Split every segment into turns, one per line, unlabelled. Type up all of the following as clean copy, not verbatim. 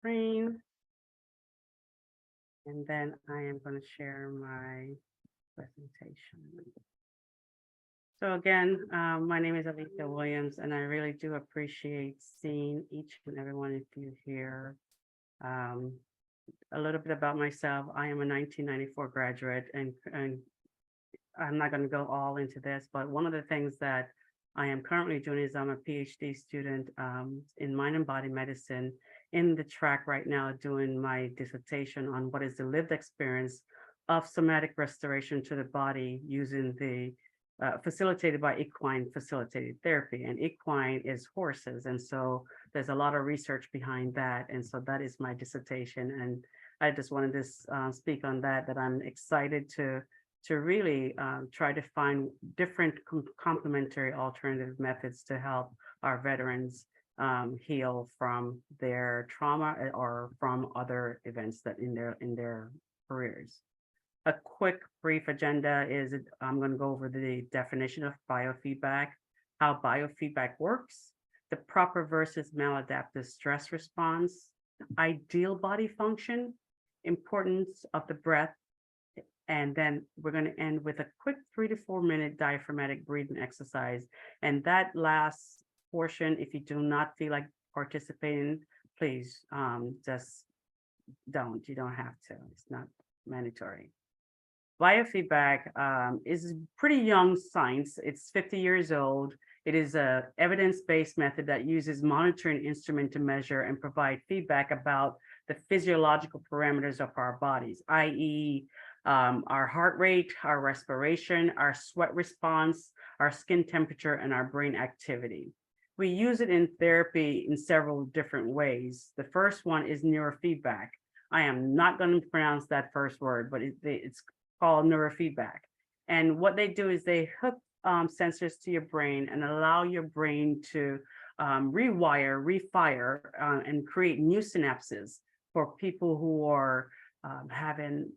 screen. And then I am going to share my presentation. So again, my name is Aletha Williams, and I really do appreciate seeing each and every one of you here. A little bit about myself. I am a 1994 graduate, and I'm not going to go all into this, but one of the things that I am currently doing is I'm a Ph.D. student in mind and body medicine, in the track right now doing my dissertation on what is the lived experience of somatic restoration to the body using the facilitated by equine facilitated therapy. And equine is horses. And so there's a lot of research behind that. And so that is my dissertation. And I just wanted to speak on that I'm excited to really try to find different complementary alternative methods to help our veterans heal from their trauma or from other events that in their careers. A quick brief agenda is I'm going to go over the definition of biofeedback, how biofeedback works, the proper versus maladaptive stress response, ideal body function, importance of the breath, and then we're going to end with a quick 3 to 4 minute diaphragmatic breathing exercise. And that last portion, if you do not feel like participating, please just don't. You don't have to. It's not mandatory. Biofeedback is pretty young science. It's 50 years old. It is a evidence-based method that uses monitoring instrument to measure and provide feedback about the physiological parameters of our bodies, i.e., our heart rate, our respiration, our sweat response, our skin temperature, and our brain activity. We use it in therapy in several different ways. The first one is neurofeedback. I am not going to pronounce that first word, but it's called neurofeedback. And what they do is they hook sensors to your brain and allow your brain to refire, and create new synapses for people who are having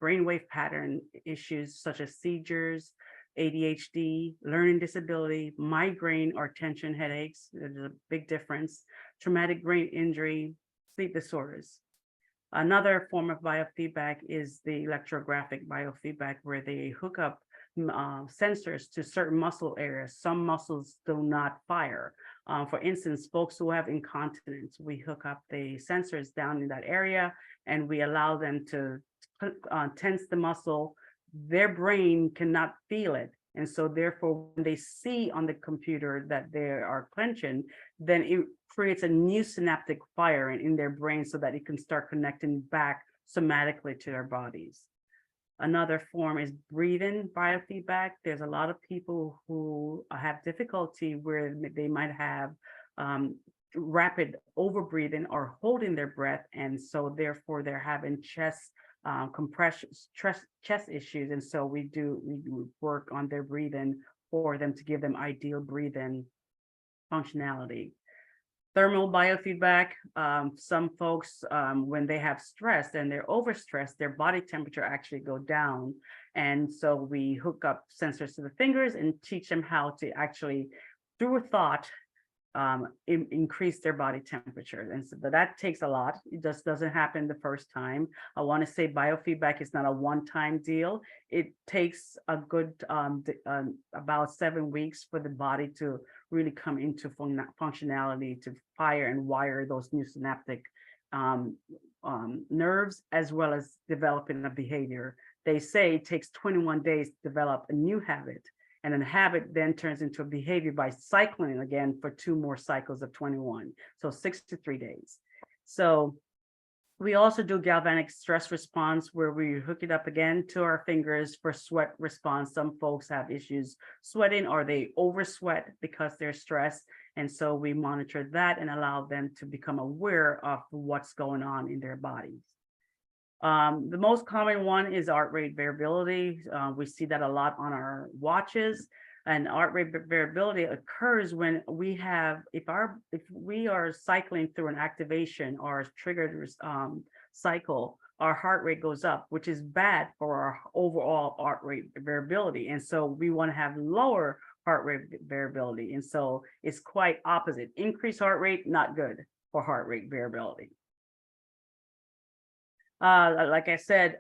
brainwave pattern issues such as seizures, ADHD, learning disability, migraine or tension headaches. There's a big difference. Traumatic brain injury, sleep disorders. Another form of biofeedback is the electrographic biofeedback, where they hook up sensors to certain muscle areas. Some muscles do not fire. For instance, folks who have incontinence, we hook up the sensors down in that area and we allow them to tense the muscle. Their brain cannot feel it. And so therefore, when they see on the computer that they are clenching, then it creates a new synaptic firing in their brain so that it can start connecting back somatically to their bodies. Another form is breathing biofeedback. There's a lot of people who have difficulty where they might have rapid overbreathing or holding their breath. And so therefore they're having chest compression, chest issues. And so we work on their breathing for them to give them ideal breathing functionality. Thermal biofeedback, some folks, when they have stress and they're overstressed, their body temperature actually go down. And so we hook up sensors to the fingers and teach them how to actually, through a thought, increase their body temperature. And so that takes a lot. It just doesn't happen the first time. I want to say biofeedback is not a one-time deal. It takes a good about 7 weeks for the body to really come into functionality, to fire and wire those new synaptic nerves, as well as developing a behavior. They say it takes 21 days to develop a new habit. And then habit then turns into a behavior by cycling again for 2 more cycles of 21. So 63 days. So we also do galvanic stress response, where we hook it up again to our fingers for sweat response. Some folks have issues sweating, or they oversweat because they're stressed. And so we monitor that and allow them to become aware of what's going on in their bodies. The most common one is heart rate variability. We see that a lot on our watches, and heart rate variability occurs when we have, if we are cycling through an activation or a triggered cycle, our heart rate goes up, which is bad for our overall heart rate variability. And so we want to have lower heart rate variability. And so it's quite opposite. Increased heart rate, not good for heart rate variability. Like I said,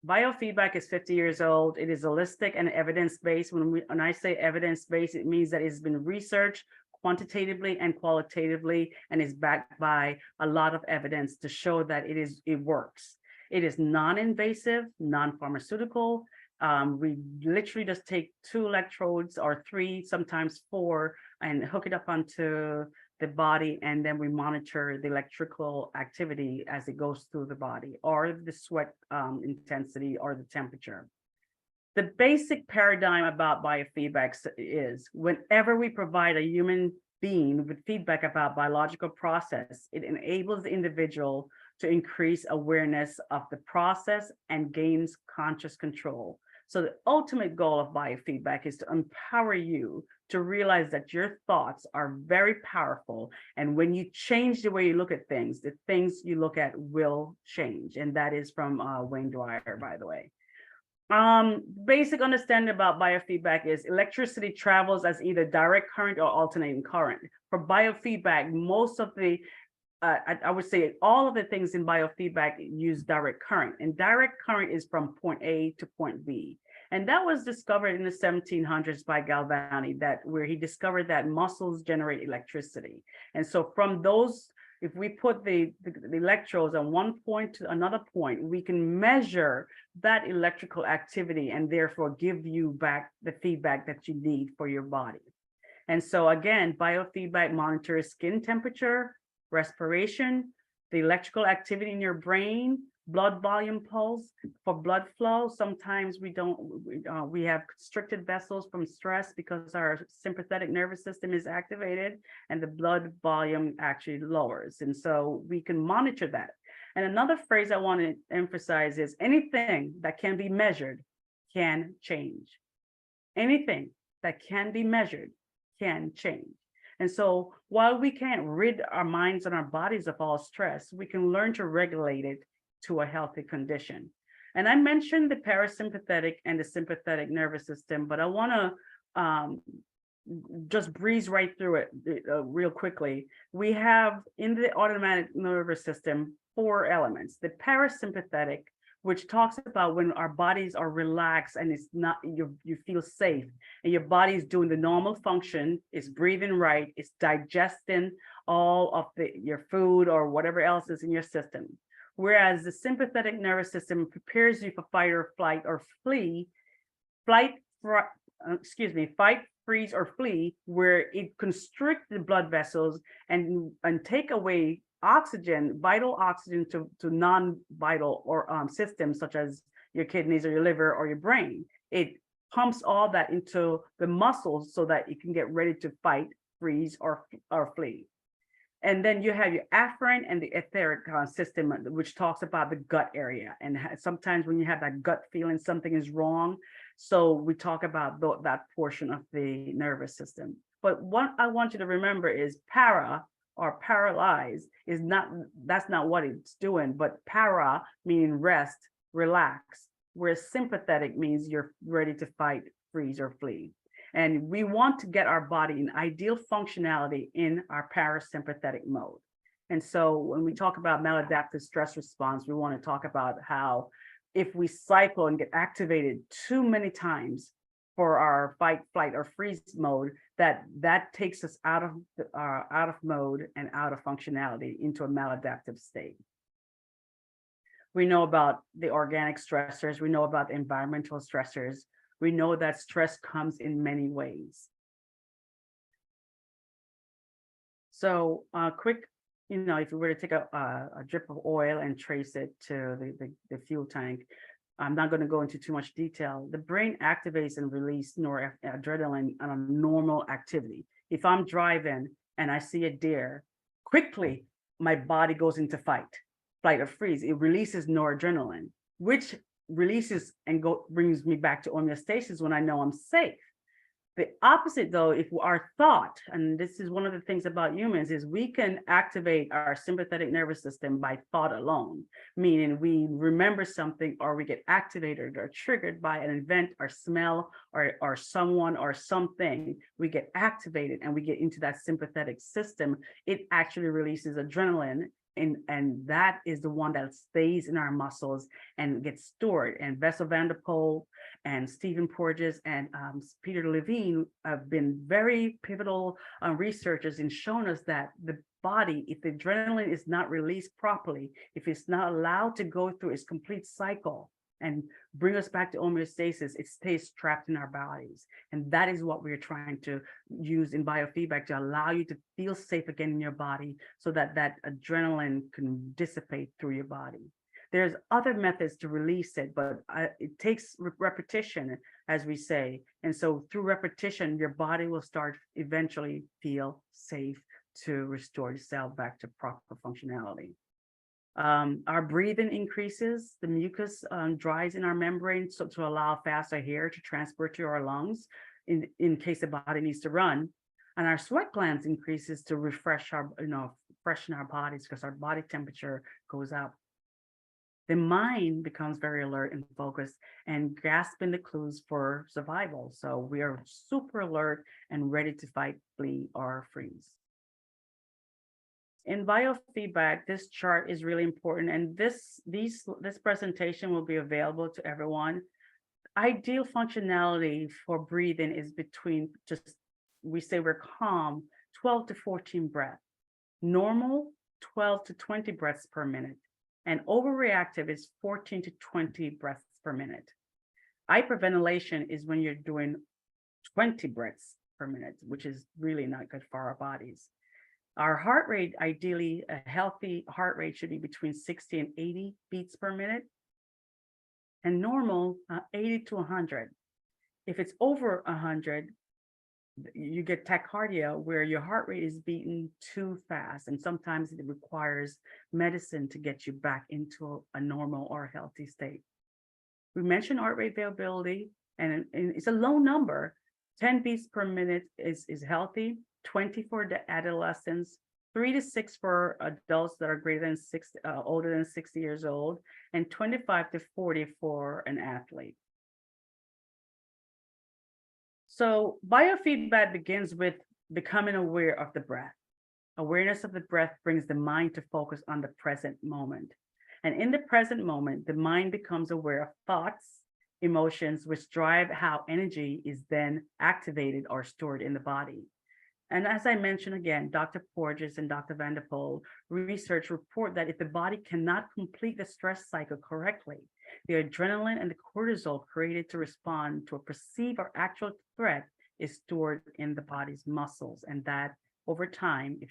biofeedback is 50 years old. It is holistic and evidence-based. When I say evidence-based, it means that it's been researched quantitatively and qualitatively, and is backed by a lot of evidence to show that it works. It is non-invasive, non-pharmaceutical. We literally just take 2 electrodes or 3, sometimes 4, and hook it up onto the body, and then we monitor the electrical activity as it goes through the body, or the sweat intensity, or the temperature. The basic paradigm about biofeedback is whenever we provide a human being with feedback about biological process, it enables the individual to increase awareness of the process and gains conscious control. So the ultimate goal of biofeedback is to empower you to realize that your thoughts are very powerful. And when you change the way you look at things, the things you look at will change. And that is from Wayne Dwyer, by the way. Basic understanding about biofeedback is electricity travels as either direct current or alternating current. For biofeedback, most of the I would say all of the things in biofeedback use direct current, and direct current is from point A to point B. And that was discovered in the 1700s by Galvani, where he discovered that muscles generate electricity. And so from those, if we put the electrodes on one point to another point, we can measure that electrical activity and therefore give you back the feedback that you need for your body. And so again, biofeedback monitors skin temperature, respiration, the electrical activity in your brain, blood volume pulse. For blood flow, sometimes we have constricted vessels from stress because our sympathetic nervous system is activated and the blood volume actually lowers. And so we can monitor that. And another phrase I want to emphasize is anything that can be measured can change. Anything that can be measured can change. And so while we can't rid our minds and our bodies of all stress, we can learn to regulate it to a healthy condition. And I mentioned the parasympathetic and the sympathetic nervous system, but I want to just breeze right through it real quickly. We have in the autonomic nervous system 4 elements. The parasympathetic, which talks about when our bodies are relaxed and it's not, you feel safe and your body is doing the normal function, it's breathing right, it's digesting all of your food or whatever else is in your system. Whereas the sympathetic nervous system prepares you for fight or flight or flee, fight, freeze or flee, where it constricts the blood vessels and take away oxygen, vital oxygen to non-vital or systems such as your kidneys or your liver or your brain. It pumps all that into the muscles so that it can get ready to fight, freeze, or flee. And then you have your afferent and the etheric system, which talks about the gut area. And sometimes when you have that gut feeling something is wrong, so we talk about that portion of the nervous system. But what I want you to remember is para or paralyzed is that's not what it's doing, but para meaning rest, relax, whereas sympathetic means you're ready to fight, freeze, or flee. And we want to get our body in ideal functionality in our parasympathetic mode. And so when we talk about maladaptive stress response, we want to talk about how if we cycle and get activated too many times for our fight, flight, or freeze mode, that takes us out of mode and out of functionality into a maladaptive state. We know about the organic stressors. We know about the environmental stressors. We know that stress comes in many ways. So quick, if we were to take a drip of oil and trace it to the fuel tank, I'm not going to go into too much detail. The brain activates and releases noradrenaline on a normal activity. If I'm driving and I see a deer, quickly my body goes into fight, flight, or freeze. It releases noradrenaline, which releases and brings me back to homeostasis when I know I'm safe. The opposite, though, if our thought, and this is one of the things about humans, is we can activate our sympathetic nervous system by thought alone, meaning we remember something or we get activated or triggered by an event or smell or someone or something. We get activated and we get into that sympathetic system. It actually releases adrenaline, and that is the one that stays in our muscles and gets stored. And Bessel van der Pol and Stephen Porges and Peter Levine have been very pivotal researchers in showing us that the body, if the adrenaline is not released properly, if it's not allowed to go through its complete cycle and bring us back to homeostasis, it stays trapped in our bodies. And that is what we're trying to use in biofeedback, to allow you to feel safe again in your body, so that that adrenaline can dissipate through your body. There's other methods to release it, but it takes repetition, as we say. And so through repetition, your body will start eventually feel safe to restore itself back to proper functionality. Our breathing increases, the mucus dries in our membrane, so to allow faster air to transport to our lungs in case the body needs to run. And our sweat glands increases to refresh our, freshen our bodies, because our body temperature goes up. The mind becomes very alert and focused and grasping the clues for survival. So we are super alert and ready to fight, flee, or freeze. In biofeedback, this chart is really important, and this presentation will be available to everyone. Ideal functionality for breathing is between, we say we're calm, 12 to 14 breaths. Normal, 12 to 20 breaths per minute. And overreactive is 14 to 20 breaths per minute. Hyperventilation is when you're doing 20 breaths per minute, which is really not good for our bodies. Our heart rate, ideally, a healthy heart rate should be between 60 and 80 beats per minute. And normal, 80 to 100. If it's over 100, you get tachycardia, where your heart rate is beating too fast. And sometimes it requires medicine to get you back into a normal or healthy state. We mentioned heart rate variability, and it's a low number. 10 beats per minute is healthy. 20 for the adolescents, 3 to 6 for adults that are older than 60 years old, and 25 to 40 for an athlete. So biofeedback begins with becoming aware of the breath. Awareness of the breath brings the mind to focus on the present moment. And in the present moment, the mind becomes aware of thoughts, emotions, which drive how energy is then activated or stored in the body. And as I mentioned again, Dr. Porges and Dr. Van der Pol research report that if the body cannot complete the stress cycle correctly, the adrenaline and the cortisol created to respond to a perceived or actual threat is stored in the body's muscles. And that over time, if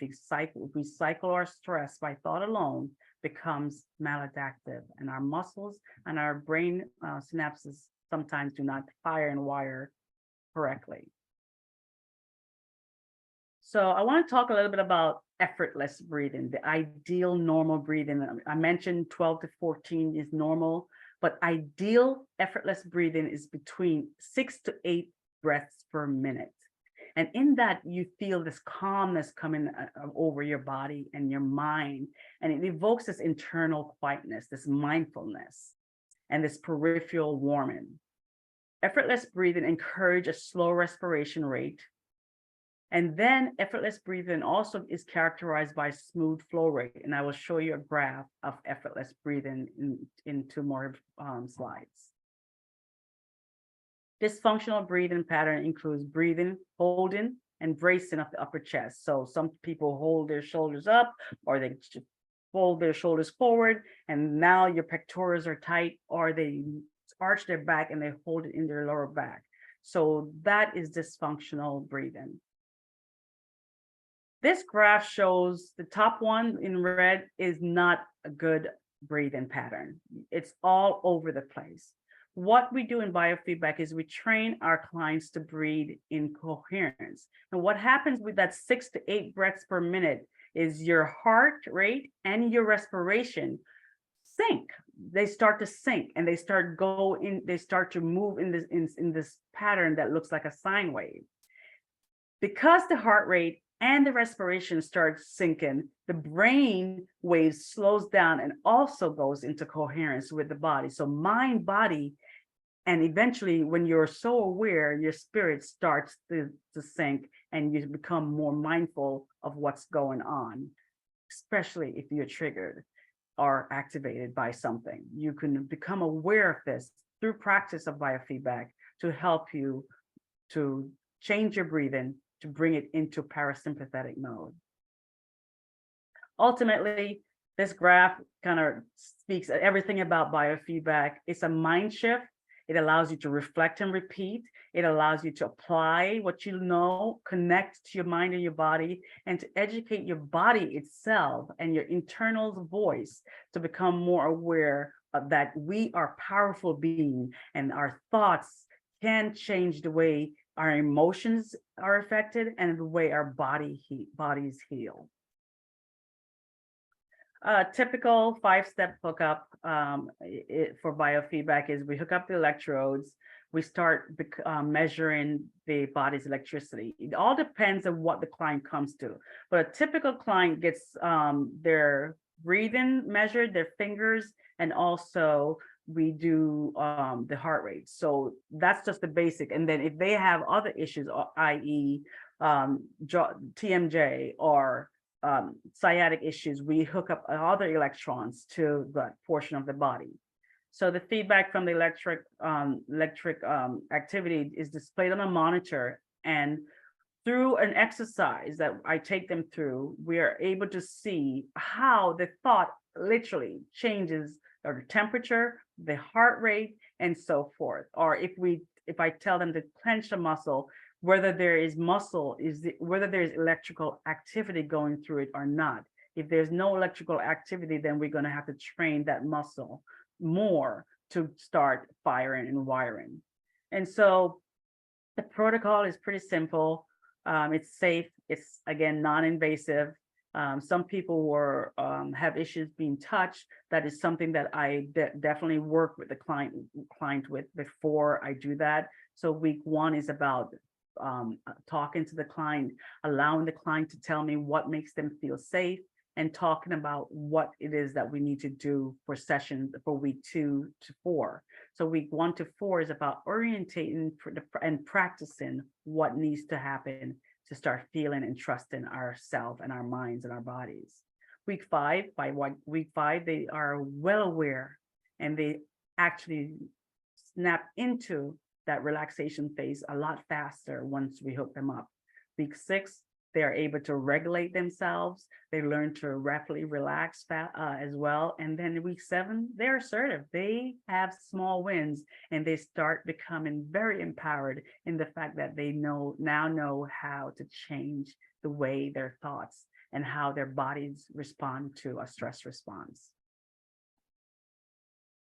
we cycle our stress by thought alone, becomes maladaptive. And our muscles and our brain synapses sometimes do not fire and wire correctly. So I want to talk a little bit about effortless breathing, the ideal normal breathing. I mentioned 12 to 14 is normal, but ideal effortless breathing is between 6 to 8 breaths per minute. And in that, you feel this calmness coming over your body and your mind, and it evokes this internal quietness, this mindfulness, and this peripheral warming. Effortless breathing encourages a slow respiration rate. And then effortless breathing also is characterized by smooth flow rate. And I will show you a graph of effortless breathing in 2 more slides. This functional breathing pattern includes breathing, holding, and bracing of the upper chest. So some people hold their shoulders up, or they fold their shoulders forward, and now your pectorals are tight, or they arch their back and they hold it in their lower back. So that is dysfunctional breathing. This graph shows the top one in red is not a good breathing pattern. It's all over the place. What we do in biofeedback is we train our clients to breathe in coherence. And what happens with that 6 to 8 breaths per minute is your heart rate and your respiration sync. They start to sync, and they start to move in this pattern that looks like a sine wave. Because the heart rate and the respiration starts syncing, the brain wave slows down and also goes into coherence with the body. So mind, body, and eventually when you're so aware, your spirit starts to sync, and you become more mindful of what's going on. especially if you're triggered or activated by something. You can become aware of this through practice of biofeedback to help you to change your breathing, to bring it into parasympathetic mode. Ultimately, this graph kind of speaks everything about biofeedback. It's a mind shift. It allows you to reflect and repeat. It allows you to apply what you know, connect to your mind and your body, and to educate your body itself and your internal voice to become more aware of that we are powerful beings and our thoughts can change the way our emotions are affected and the way our bodies heal. Typical 5-step hookup for biofeedback is we hook up the electrodes, we start measuring the body's electricity. It all depends on what the client comes to, but a typical client gets their breathing measured, their fingers, and also we do the heart rate. So that's just the basic. And then if they have other issues, i.e. TMJ or sciatic issues, we hook up other electrons to that portion of the body. So the feedback from the electric activity is displayed on a monitor, and through an exercise that I take them through, we are able to see how the thought literally changes or the temperature, the heart rate, and so forth. Or if I tell them to clench a muscle, whether there is whether there's electrical activity going through it or not. If there's no electrical activity, then we're going to have to train that muscle more to start firing and wiring. And so the protocol is pretty simple. It's safe. It's, again, non-invasive. Some people have issues being touched. That is something that I definitely work with the client with before I do that. So week 1 is about talking to the client, allowing the client to tell me what makes them feel safe, and talking about what it is that we need to do for sessions for week 2 to 4. So week 1 to 4 is about orientating and practicing what needs to happen to start feeling and trusting ourselves and our minds and our bodies. Week 5, they are well aware and they actually snap into that relaxation phase a lot faster once we hook them up. Week 6, they are able to regulate themselves. They learn to rapidly relax as well. And then week 7, they're assertive. They have small wins and they start becoming very empowered in the fact that they now know how to change the way their thoughts and how their bodies respond to a stress response.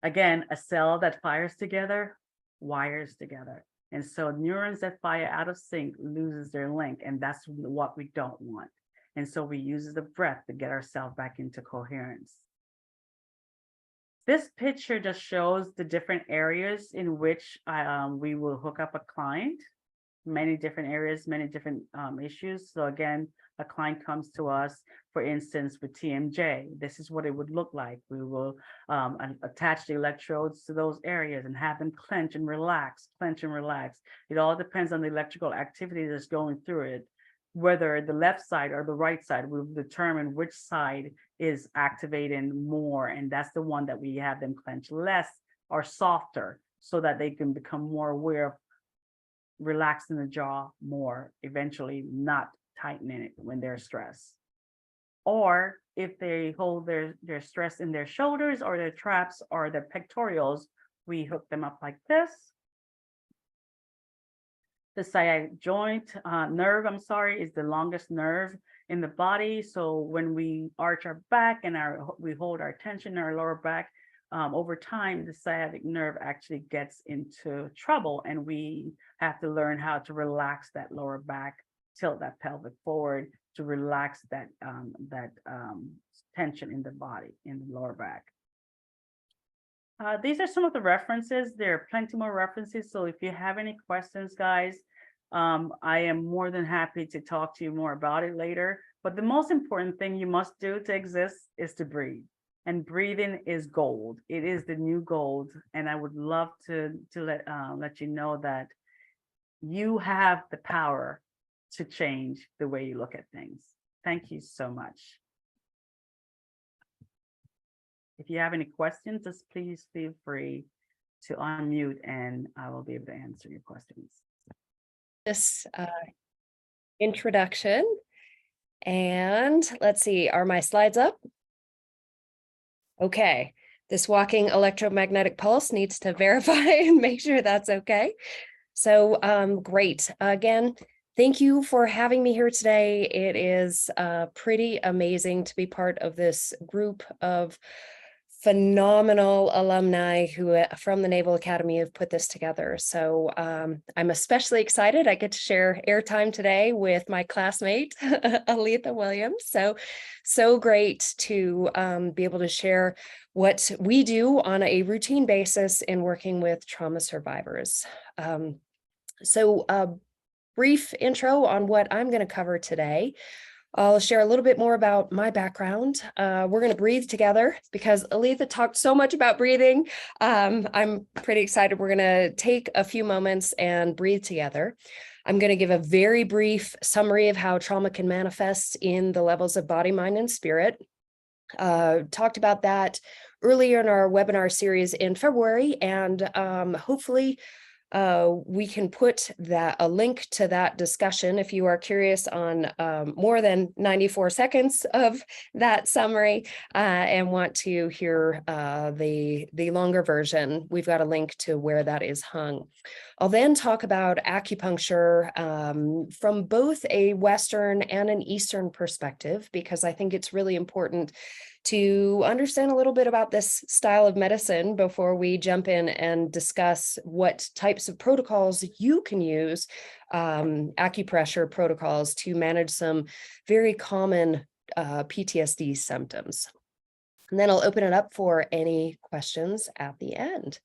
Again, a cell that fires together wires together. And so neurons that fire out of sync loses their link, and that's what we don't want. And so we use the breath to get ourselves back into coherence. This picture just shows the different areas in which we will hook up a client, many different areas, many different issues. So again, a client comes to us, for instance, with TMJ. This is what it would look like. We will attach the electrodes to those areas and have them clench and relax, clench and relax. It all depends on the electrical activity that's going through it. Whether the left side or the right side will determine which side is activating more. And that's the one that we have them clench less or softer so that they can become more aware of relaxing the jaw more, eventually not tightening it when they're stressed. Or if they hold their stress in their shoulders or their traps or their pectorals, we hook them up like this. The sciatic joint nerve, is the longest nerve in the body. So when we arch our back and we hold our tension in our lower back, over time, the sciatic nerve actually gets into trouble, and we have to learn how to relax that lower back, tilt that pelvic forward to relax that tension in the body, in the lower back. These are some of the references. There are plenty more references. So if you have any questions, guys, I am more than happy to talk to you more about it later. But the most important thing you must do to exist is to breathe. And breathing is gold. It is the new gold. And I would love to let you know that you have the power to change the way you look at things. Thank you so much.
If you have any questions, just please feel free to unmute and I will be able to answer your questions.
This introduction, and let's see, are my slides up? Okay, this walking electromagnetic pulse needs to verify and make sure that's okay. So great. Again, thank you for having me here today. It is pretty amazing to be part of this group of phenomenal alumni who from the Naval Academy have put this together. So I'm especially excited. I get to share airtime today with my classmate, Aletha Williams. So great to be able to share what we do on a routine basis in working with trauma survivors. So a brief intro on what I'm going to cover today. I'll share a little bit more about my background. We're going to breathe together because Aletha talked so much about breathing. I'm pretty excited. We're going to take a few moments and breathe together. I'm going to give a very brief summary of how trauma can manifest in the levels of body, mind, and spirit. Talked about that earlier in our webinar series in February, and hopefully we can put a link to that discussion if you are curious on more than 94 seconds of that summary and want to hear the longer version. We've got a link to where that is hung. I'll then talk about acupuncture from both a Western and an Eastern perspective, because I think it's really important to understand a little bit about this style of medicine before we jump in and discuss what types of protocols you can use, acupressure protocols, to manage some very common PTSD symptoms. And then I'll open it up for any questions at the end.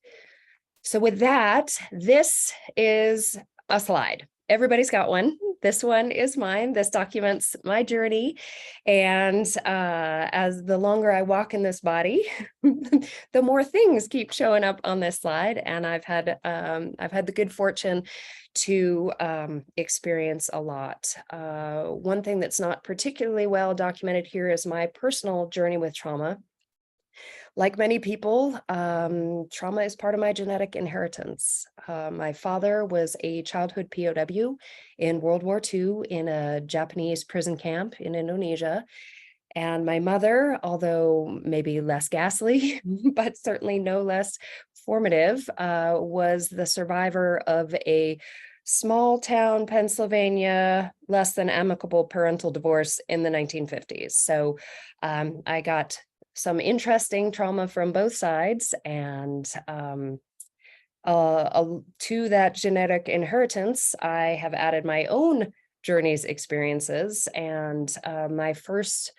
So with that, this is a slide. Everybody's got one. This one is mine. This documents my journey. And as the longer I walk in this body, the more things keep showing up on this slide. And I've had the good fortune to experience a lot. One thing that's not particularly well documented here is my personal journey with trauma. Like many people, trauma is part of my genetic inheritance. My father was a childhood POW in World War II in a Japanese prison camp in Indonesia. And my mother, although maybe less ghastly, but certainly no less formative, was the survivor of a small town Pennsylvania, less than amicable parental divorce in the 1950s. So I got some interesting trauma from both sides, and to that genetic inheritance, I have added my own journeys, experiences, and my first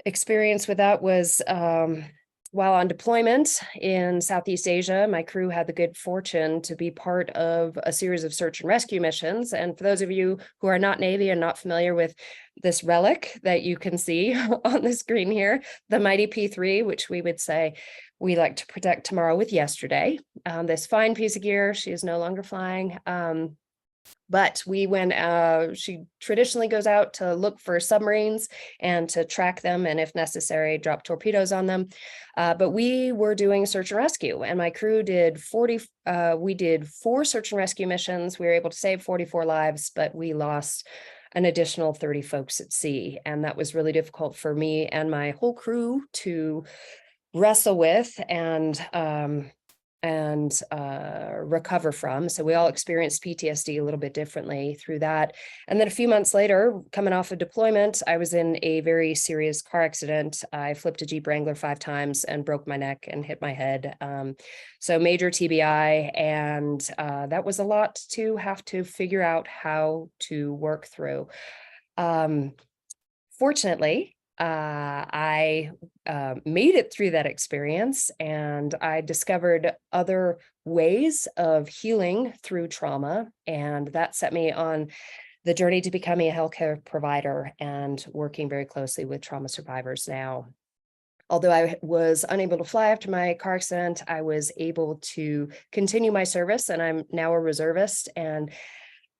experience with that was while on deployment in Southeast Asia. My crew had the good fortune to be part of a series of search and rescue missions. And for those of you who are not Navy and not familiar with this relic that you can see on the screen here, the mighty P3, which we would say we like to protect tomorrow with yesterday. This fine piece of gear, she is no longer flying. But she traditionally goes out to look for submarines and to track them, and if necessary, drop torpedoes on them. But we were doing search and rescue, and my crew did 4 search and rescue missions. We were able to save 44 lives, but we lost an additional 30 folks at sea. And that was really difficult for me and my whole crew to wrestle with and recover from. So we all experienced PTSD a little bit differently through that. And then a few months later, coming off of deployment, I was in a very serious car accident. I flipped a Jeep Wrangler 5 times and broke my neck and hit my head. So major TBI, and that was a lot to have to figure out how to work through. Fortunately, I made it through that experience, and I discovered other ways of healing through trauma, and that set me on the journey to becoming a healthcare provider and working very closely with trauma survivors now. Although I was unable to fly after my car accident, I was able to continue my service, and I'm now a reservist. And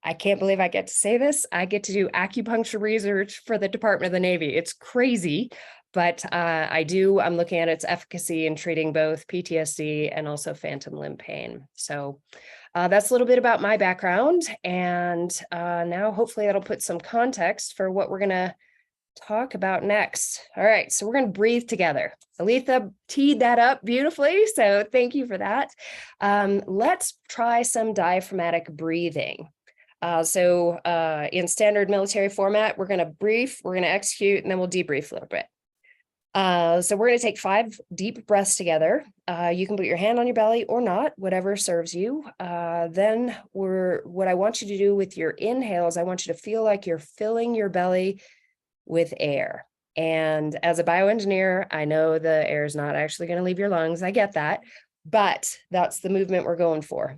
I can't believe I get to say this. I get to do acupuncture research for the Department of the Navy. It's crazy. but I'm looking at its efficacy in treating both PTSD and also phantom limb pain. So that's a little bit about my background. And now hopefully that'll put some context for what we're going to talk about next. All right, so we're going to breathe together. Aletha teed that up beautifully, so thank you for that. Let's try some diaphragmatic breathing. In standard military format, we're going to brief, we're going to execute, and then we'll debrief a little bit. So we're going to take 5 deep breaths together. You can put your hand on your belly or not, whatever serves you. Then what I want you to do with your inhales, I want you to feel like you're filling your belly with air. And as a bioengineer, I know the air is not actually going to leave your lungs. I get that, but that's the movement we're going for.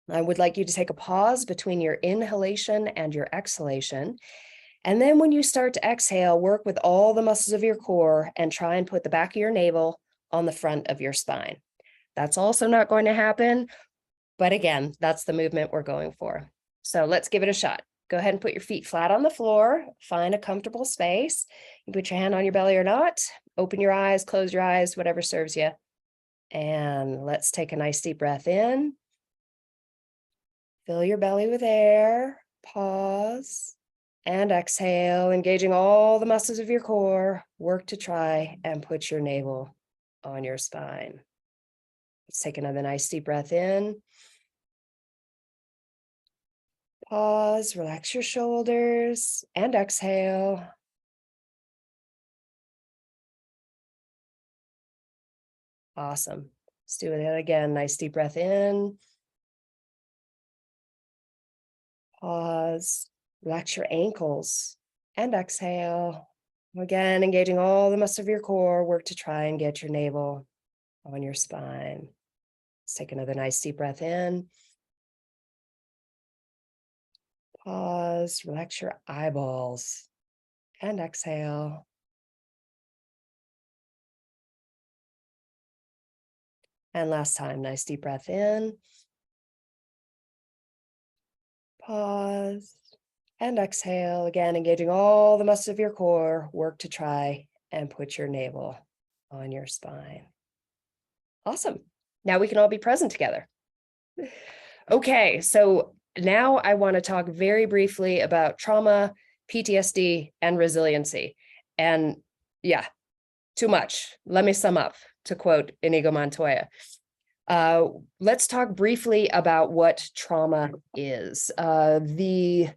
I would like you to take a pause between your inhalation and your exhalation. And then when you start to exhale, work with all the muscles of your core and try and put the back of your navel on the front of your spine. That's also not going to happen. But again, that's the movement we're going for. So let's give it a shot. Go ahead and put your feet flat on the floor. Find a comfortable space. You put your hand on your belly or not. Open your eyes, close your eyes, whatever serves you. And let's take a nice deep breath in. Fill your belly with air. Pause. And exhale, engaging all the muscles of your core. Work to try and put your navel on your spine. Let's take another nice deep breath in. Pause, relax your shoulders, and exhale. Awesome. Let's do it again. Nice deep breath in. Pause, relax your ankles, and exhale. Again, engaging all the muscles of your core. Work to try and get your navel on your spine. Let's take another nice deep breath in. Pause, relax your eyeballs, and exhale. And last time, nice deep breath in. Pause, and exhale. Again, engaging all the muscles of your core. Work to try and put your navel on your spine. Awesome. Now we can all be present together. Okay, so now I want to talk very briefly about trauma, PTSD, and resiliency. And yeah, too much. Let me sum up, to quote Inigo Montoya. Let's talk briefly about what trauma is. The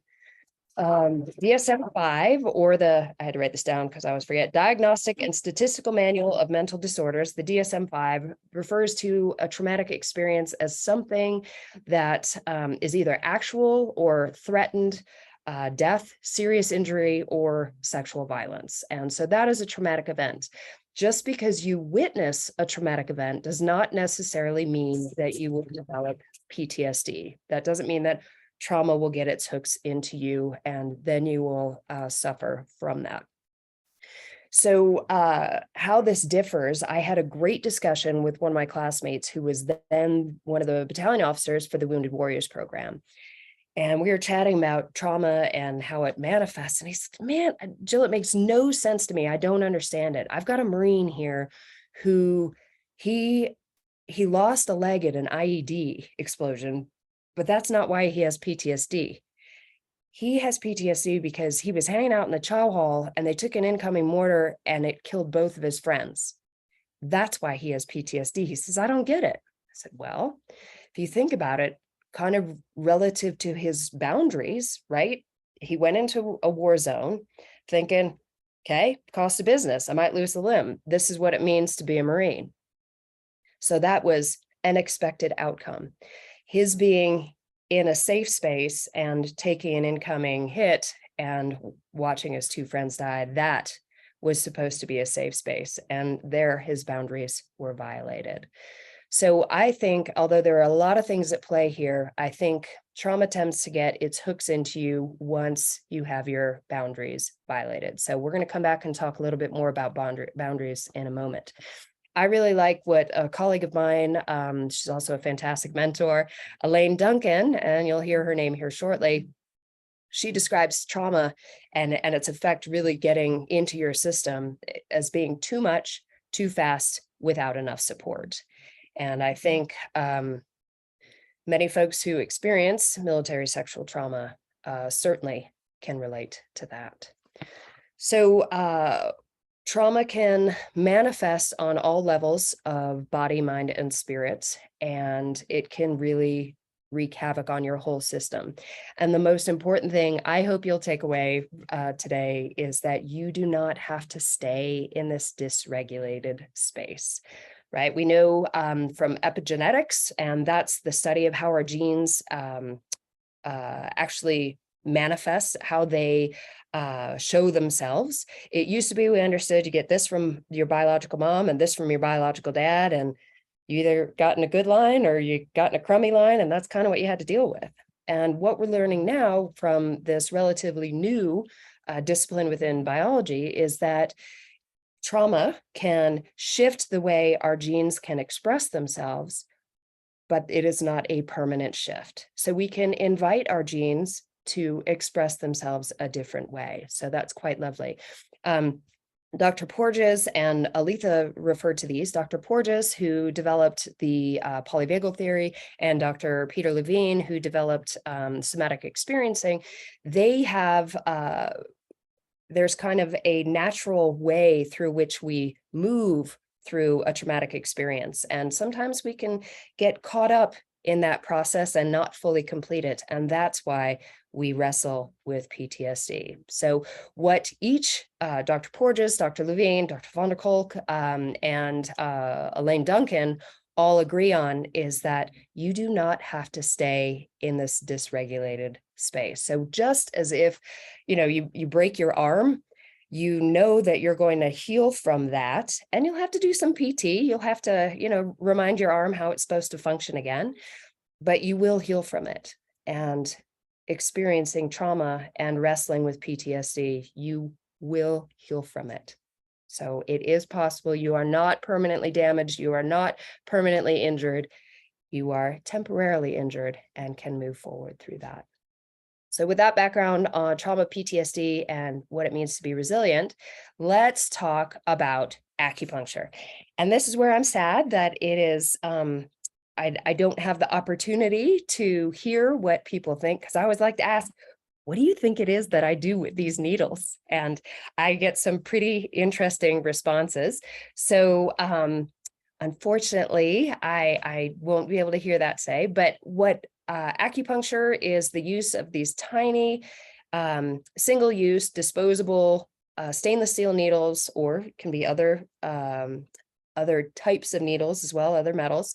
DSM-5, or I had to write this down because I always forget, Diagnostic and Statistical Manual of Mental Disorders, the DSM-5 refers to a traumatic experience as something that is either actual or threatened, death, serious injury, or sexual violence. And so that is a traumatic event. Just because you witness a traumatic event does not necessarily mean that you will develop PTSD. That doesn't mean that trauma will get its hooks into you and then you will suffer from that. So how this differs, I had a great discussion with one of my classmates who was then one of the battalion officers for the Wounded Warriors program. And we were chatting about trauma and how it manifests. And he said, man, Jill, it makes no sense to me. I don't understand it. I've got a Marine here who he lost a leg at an IED explosion, but that's not why he has PTSD. He has PTSD because he was hanging out in the chow hall and they took an incoming mortar and it killed both of his friends. That's why he has PTSD. He says, I don't get it. I said, well, if you think about it, kind of relative to his boundaries, right? He went into a war zone thinking, okay, cost of business, I might lose a limb. This is what it means to be a Marine. So that was an expected outcome. His being in a safe space and taking an incoming hit and watching his 2 friends die, that was supposed to be a safe space. And there his boundaries were violated. So I think, although there are a lot of things at play here, I think trauma tends to get its hooks into you once you have your boundaries violated. So we're going to come back and talk a little bit more about boundaries in a moment. I really like what a colleague of mine, she's also a fantastic mentor, Elaine Duncan, and you'll hear her name here shortly. she describes trauma and its effect really getting into your system as being too much, too fast, without enough support. And I think many folks who experience military sexual trauma certainly can relate to that. So trauma can manifest on all levels of body, mind, and spirit, and it can really wreak havoc on your whole system. And the most important thing I hope you'll take away today is that you do not have to stay in this dysregulated space, right? We know from epigenetics, and that's the study of how our genes actually manifest, how they show themselves. It used to be we understood you get this from your biological mom and this from your biological dad, and you either got in a good line or you got in a crummy line, and that's kind of what you had to deal with. And what we're learning now from this relatively new discipline within biology is that trauma can shift the way our genes can express themselves, but it is not a permanent shift. So we can invite our genes to express themselves a different way. So that's quite lovely. Dr. Porges and Aletha referred to these. Dr. Porges, who developed the polyvagal theory, and Dr. Peter Levine, who developed somatic experiencing, they have, there's kind of a natural way through which we move through a traumatic experience. And sometimes we can get caught up in that process and not fully complete it. And that's why we wrestle with PTSD. So what each Dr. Porges, Dr. Levine, Dr. von der Kolk, and Elaine Duncan all agree on is that you do not have to stay in this dysregulated space. So just as if, you break your arm, you know that you're going to heal from that, and you'll have to do some PT. You'll have to, remind your arm how it's supposed to function again, but you will heal from it. And experiencing trauma and wrestling with PTSD, you will heal from it. So it is possible. You are not permanently damaged. You are not permanently injured. You are temporarily injured and can move forward through that. So with that background on trauma, PTSD, and what it means to be resilient, let's talk about acupuncture. And this is where I'm sad that it is, I don't have the opportunity to hear what people think, because I always like to ask, what do you think it is that I do with these needles? And I get some pretty interesting responses. So unfortunately, I won't be able to hear that say, but what acupuncture is the use of these tiny single-use disposable stainless steel needles, or it can be other types of needles as well, other metals,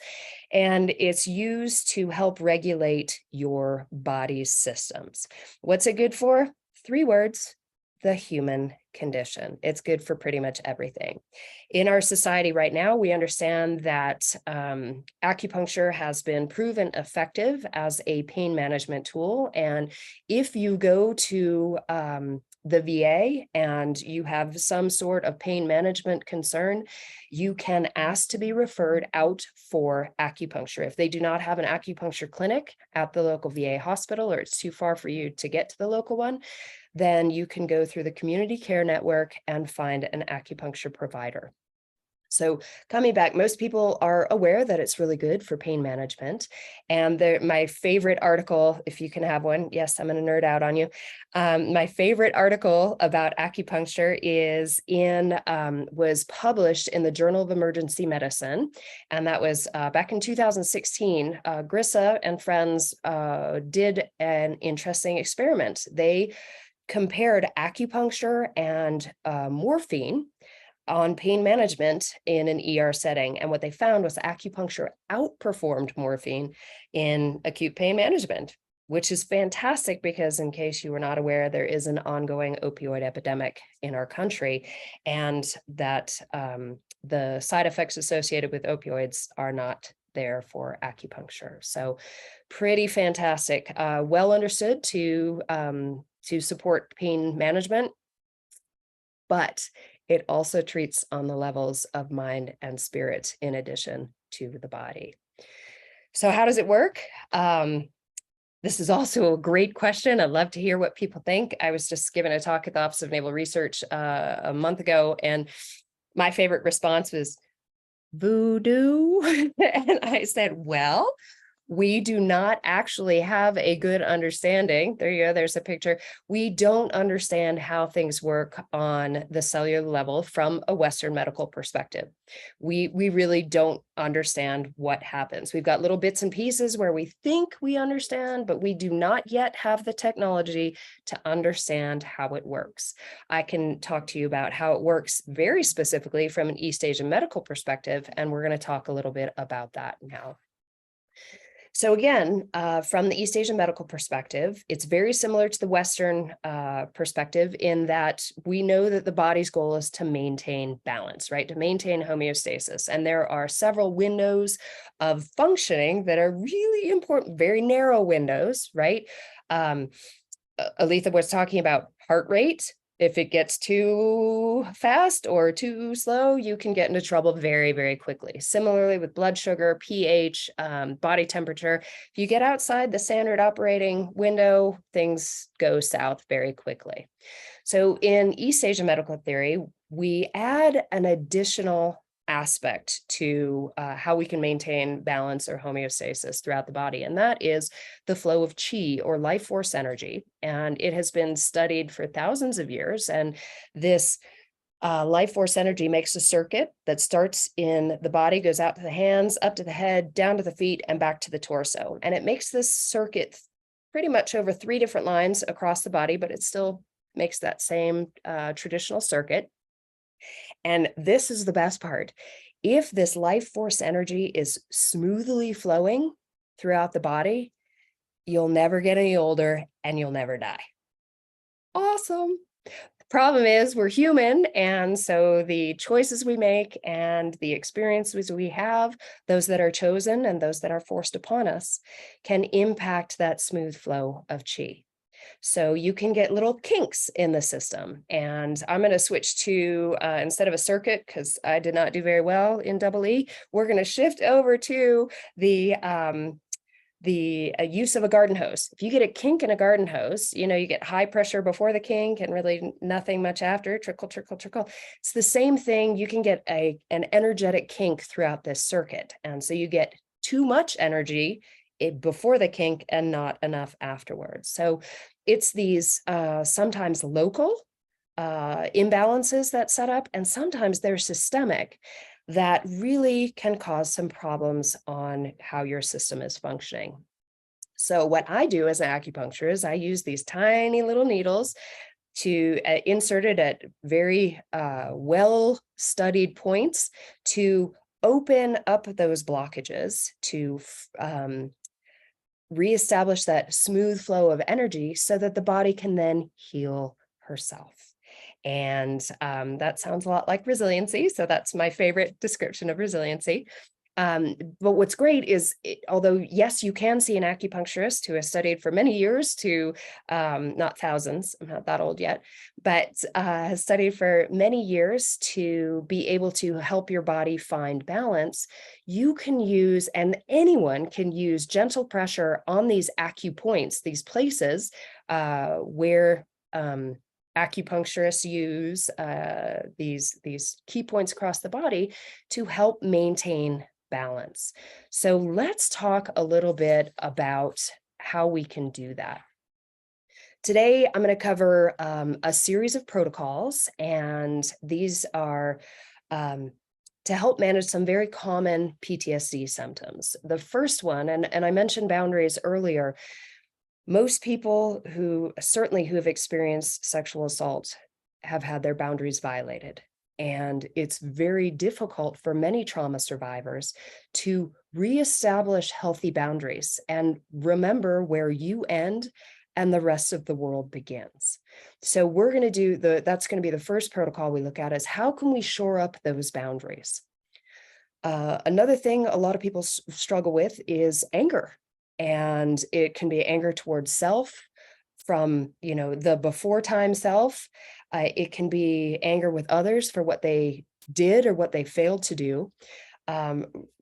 and it's used to help regulate your body's systems. What's it good for? 3 words: the human condition. It's good for pretty much everything. In our society right now, we understand that acupuncture has been proven effective as a pain management tool. And if you go to the VA and you have some sort of pain management concern, you can ask to be referred out for acupuncture. If they do not have an acupuncture clinic at the local VA hospital, or it's too far for you to get to the local one, then you can go through the community care network and find an acupuncture provider. So coming back, most people are aware that it's really good for pain management. And my favorite article, if you can have one, yes, I'm going to nerd out on you. My favorite article about acupuncture was published in the Journal of Emergency Medicine. And that was back in 2016. Grissa and friends did an interesting experiment. They compared acupuncture and morphine on pain management in an ER setting. And what they found was acupuncture outperformed morphine in acute pain management, which is fantastic because, in case you were not aware, there is an ongoing opioid epidemic in our country, and that the side effects associated with opioids are not there for acupuncture. So pretty fantastic, well understood to support pain management, but it also treats on the levels of mind and spirit in addition to the body. So how does it work? This is also a great question. I'd love to hear what people think. I was just giving a talk at the Office of Naval Research a month ago, and my favorite response was voodoo. And I said, well, we do not actually have a good understanding. There you go. There's a picture. We don't understand how things work on the cellular level from a Western medical perspective. We really don't understand what happens. We've got little bits and pieces where we think we understand, but we do not yet have the technology to understand how it works. I can talk to you about how it works very specifically from an East Asian medical perspective, and we're going to talk a little bit about that now. So again, from the East Asian medical perspective, it's very similar to the Western perspective in that we know that the body's goal is to maintain balance, right? To maintain homeostasis. And there are several windows of functioning that are really important, very narrow windows, right? Aletha was talking about heart rate. If it gets too fast or too slow, you can get into trouble very, very quickly. Similarly with blood sugar, pH, body temperature, if you get outside the standard operating window, things go south very quickly. So in East Asian medical theory, we add an additional aspect to how we can maintain balance or homeostasis throughout the body. And that is the flow of chi or life force energy. And it has been studied for thousands of years. And this life force energy makes a circuit that starts in the body, goes out to the hands, up to the head, down to the feet, and back to the torso. And it makes this circuit pretty much over 3 different lines across the body, but it still makes that same traditional circuit. And this is the best part. If this life force energy is smoothly flowing throughout the body, you'll never get any older and you'll never die. Awesome. The problem is we're human. And so the choices we make and the experiences we have, those that are chosen and those that are forced upon us, can impact that smooth flow of chi. So you can get little kinks in the system. And I'm going to switch to, instead of a circuit, because I did not do very well in EE, we're going to shift over to the use of a garden hose. If you get a kink in a garden hose, you know, you get high pressure before the kink and really nothing much after, trickle, trickle, trickle. It's the same thing. You can get an energetic kink throughout this circuit. And so you get too much energy before the kink and not enough afterwards. So it's these sometimes local imbalances that set up, and sometimes they're systemic that really can cause some problems on how your system is functioning. So what I do as an acupuncturist, I use these tiny little needles to insert it at very well-studied points to open up those blockages, to reestablish that smooth flow of energy so that the body can then heal herself. And that sounds a lot like resiliency. So that's my favorite description of resiliency. But what's great is, although, yes, you can see an acupuncturist who has studied for many years to, not thousands, I'm not that old yet, but has studied for many years to be able to help your body find balance. You can use, and anyone can use, gentle pressure on these acupoints, these places where acupuncturists use these key points across the body to help maintain balance. So let's talk a little bit about how we can do that. Today, I'm going to cover a series of protocols, and these are to help manage some very common PTSD symptoms. The first one, and I mentioned boundaries earlier, most people who have experienced sexual assault have had their boundaries violated. And it's very difficult for many trauma survivors to reestablish healthy boundaries and remember where you end and the rest of the world begins. So we're going to do that's going to be the first protocol we look at, is how can we shore up those boundaries? Another thing a lot of people struggle with is anger. And it can be anger towards self from, the before time self. It can be anger with others for what they did or what they failed to do.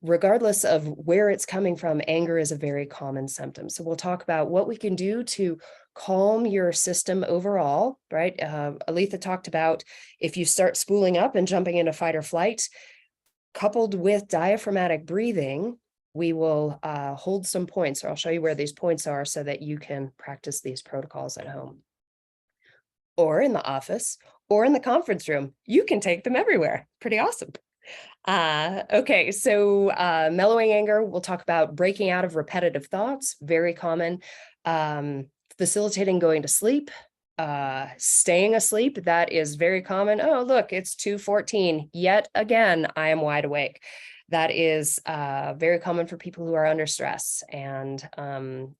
regardless of where it's coming from, anger is a very common symptom. So we'll talk about what we can do to calm your system overall, right? Aletha talked about if you start spooling up and jumping into fight or flight, coupled with diaphragmatic breathing, we will hold some points, or I'll show you where these points are so that you can practice these protocols at home or in the office or in the conference room. You can take them everywhere. Pretty awesome. Okay, so mellowing anger, we'll talk about breaking out of repetitive thoughts, very common. Facilitating going to sleep, staying asleep, that is very common. Oh, look, it's 2:14. Yet again, I am wide awake. That is very common for people who are under stress, and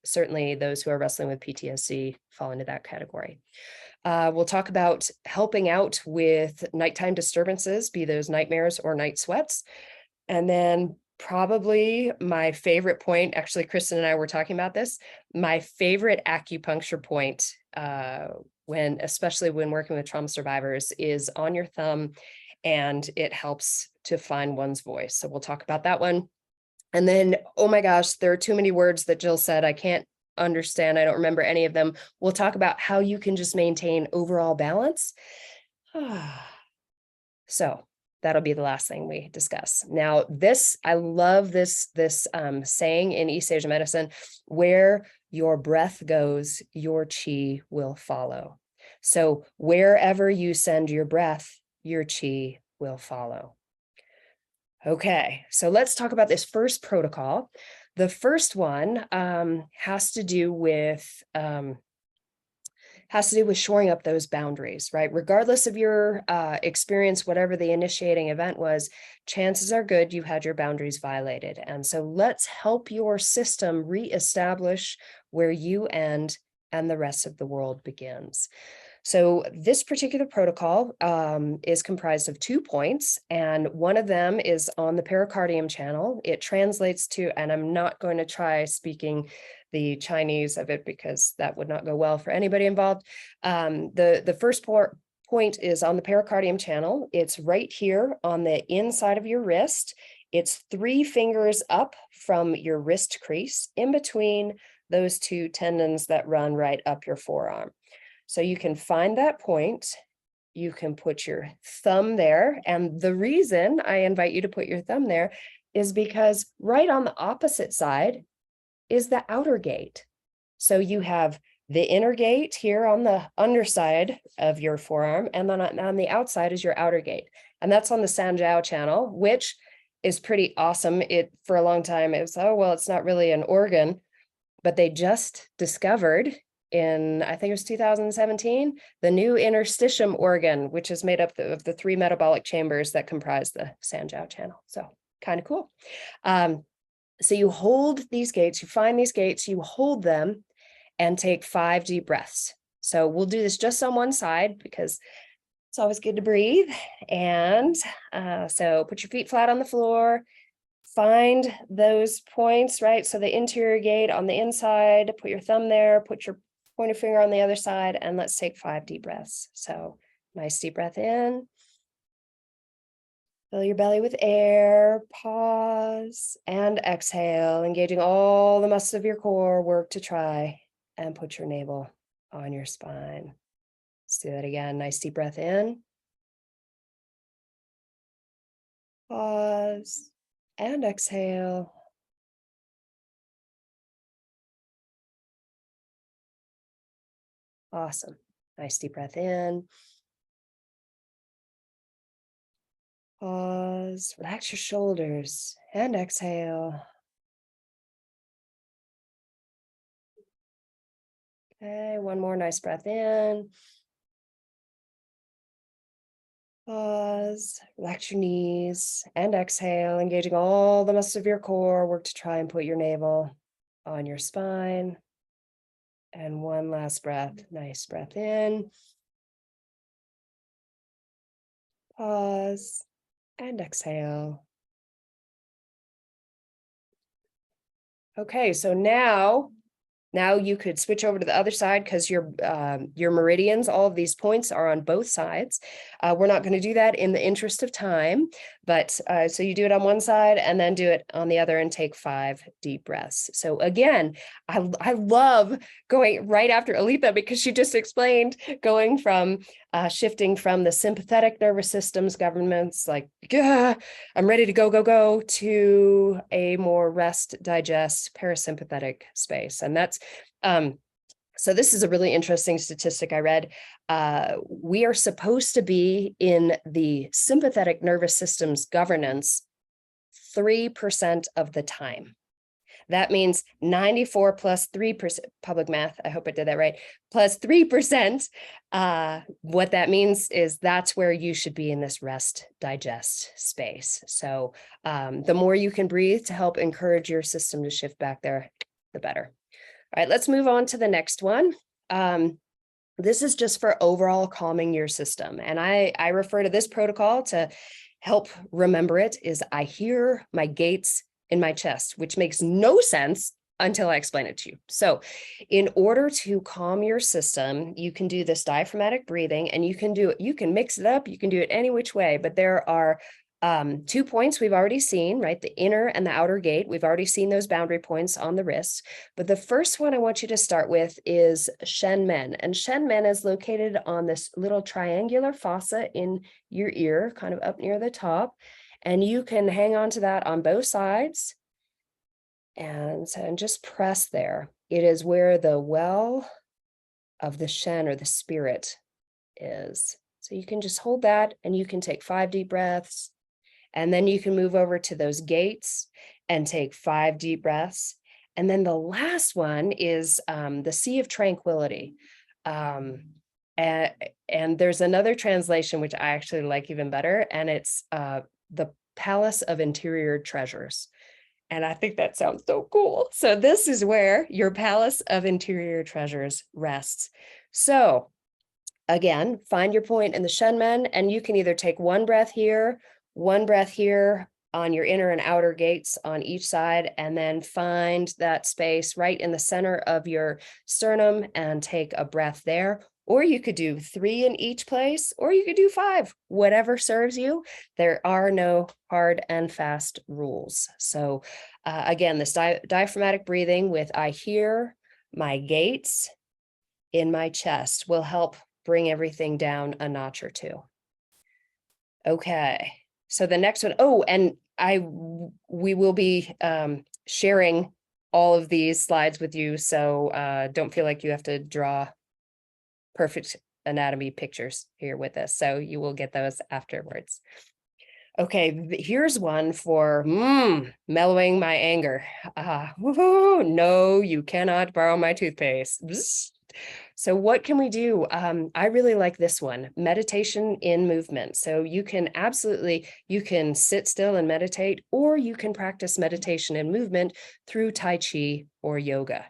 certainly those who are wrestling with PTSD fall into that category. We'll talk about helping out with nighttime disturbances, be those nightmares or night sweats. And then probably my favorite point, actually, Kristen and I were talking about this, my favorite acupuncture point, especially when working with trauma survivors, is on your thumb, and it helps to find one's voice. So we'll talk about that one. And then, oh my gosh, there are too many words that Jill said. I can't understand. I don't remember any of them. We'll talk about how you can just maintain overall balance. So that'll be the last thing we discuss. Now, I love this saying in East Asian medicine, where your breath goes, your chi will follow. So wherever you send your breath, your chi will follow. Okay, so let's talk about this first protocol. The first one has to do with shoring up those boundaries, right? Regardless of your experience, whatever the initiating event was, chances are good you had your boundaries violated. And so let's help your system reestablish where you end and the rest of the world begins. So this particular protocol is comprised of 2 points, and one of them is on the pericardium channel. It translates to, and I'm not going to try speaking the Chinese of it because that would not go well for anybody involved. The first point is on the pericardium channel. It's right here on the inside of your wrist. It's 3 fingers up from your wrist crease in between those 2 tendons that run right up your forearm. So you can find that point, you can put your thumb there. And the reason I invite you to put your thumb there is because right on the opposite side is the outer gate. So you have the inner gate here on the underside of your forearm, and then on the outside is your outer gate. And that's on the Sanjiao channel, which is pretty awesome. For a long time, it was, oh, well, it's not really an organ, but they just discovered in, I think it was 2017, the new interstitium organ, which is made up of the 3 metabolic chambers that comprise the Sanjiao channel. So kind of cool. So you hold these gates, you find these gates, you hold them and take 5 deep breaths. So we'll do this just on one side because it's always good to breathe. And so put your feet flat on the floor, find those points, right? So the interior gate on the inside, put your thumb there, put your pointer finger on the other side, and let's take 5 deep breaths. So nice deep breath in. Fill your belly with air, pause, and exhale, engaging all the muscles of your core, work to try, and put your navel on your spine. Let's do that again. Nice deep breath in. Pause, and exhale. Awesome. Nice deep breath in. Pause, relax your shoulders, and exhale. Okay, one more nice breath in. Pause, relax your knees, and exhale, engaging all the muscles of your core. Work to try and put your navel on your spine. And one last breath, nice breath in. Pause, and exhale. Okay, so now Now you could switch over to the other side because your meridians, all of these points are on both sides. We're not going to do that in the interest of time, but so you do it on one side and then do it on the other and take 5 deep breaths. So again, I love going right after Aletha because she just explained going from shifting from the sympathetic nervous system's governments like, I'm ready to go, to a more rest, digest, parasympathetic space. And that's, so this is a really interesting statistic I read. We are supposed to be in the sympathetic nervous system's governance 3% of the time. That means 94 plus 3%, public math, I hope I did that right, plus 3%. What that means is that's where you should be in this rest, digest space. So the more you can breathe to help encourage your system to shift back there, the better. All right, let's move on to the next one. This is just for overall calming your system. And I refer to this protocol to help remember it is I hear my gates in my chest, which makes no sense until I explain it to you. So in order to calm your system, you can do this diaphragmatic breathing and you can mix it up. You can do it any which way, but there are 2 points we've already seen, right? The inner and the outer gate. We've already seen those boundary points on the wrist. But the first one I want you to start with is Shen Men. And Shen Men is located on this little triangular fossa in your ear, kind of up near the top. And you can hang on to that on both sides and just press there. It is where the well of the Shen or the spirit is. So you can just hold that and you can take 5 deep breaths. And then you can move over to those gates and take 5 deep breaths. And then the last one is the Sea of Tranquility. And there's another translation, which I actually like even better. And it's the Palace of Interior Treasures. And I think that sounds so cool. So this is where your Palace of Interior Treasures rests. So again, find your point in the Shen Men, and you can either take 1 breath here, 1 breath here on your inner and outer gates on each side, and then find that space right in the center of your sternum and take a breath there. Or you could do 3 in each place, or you could do 5, whatever serves you. There are no hard and fast rules. So again, this diaphragmatic breathing with I hear my gates in my chest will help bring everything down a notch or 2. Okay, so the next one, and we will be sharing all of these slides with you. So don't feel like you have to draw perfect anatomy pictures here with us. So you will get those afterwards. Okay, here's one for mellowing my anger. No, you cannot borrow my toothpaste. Bzz. So what can we do? I really like this one, meditation in movement. So you can sit still and meditate, or you can practice meditation and movement through Tai Chi or yoga.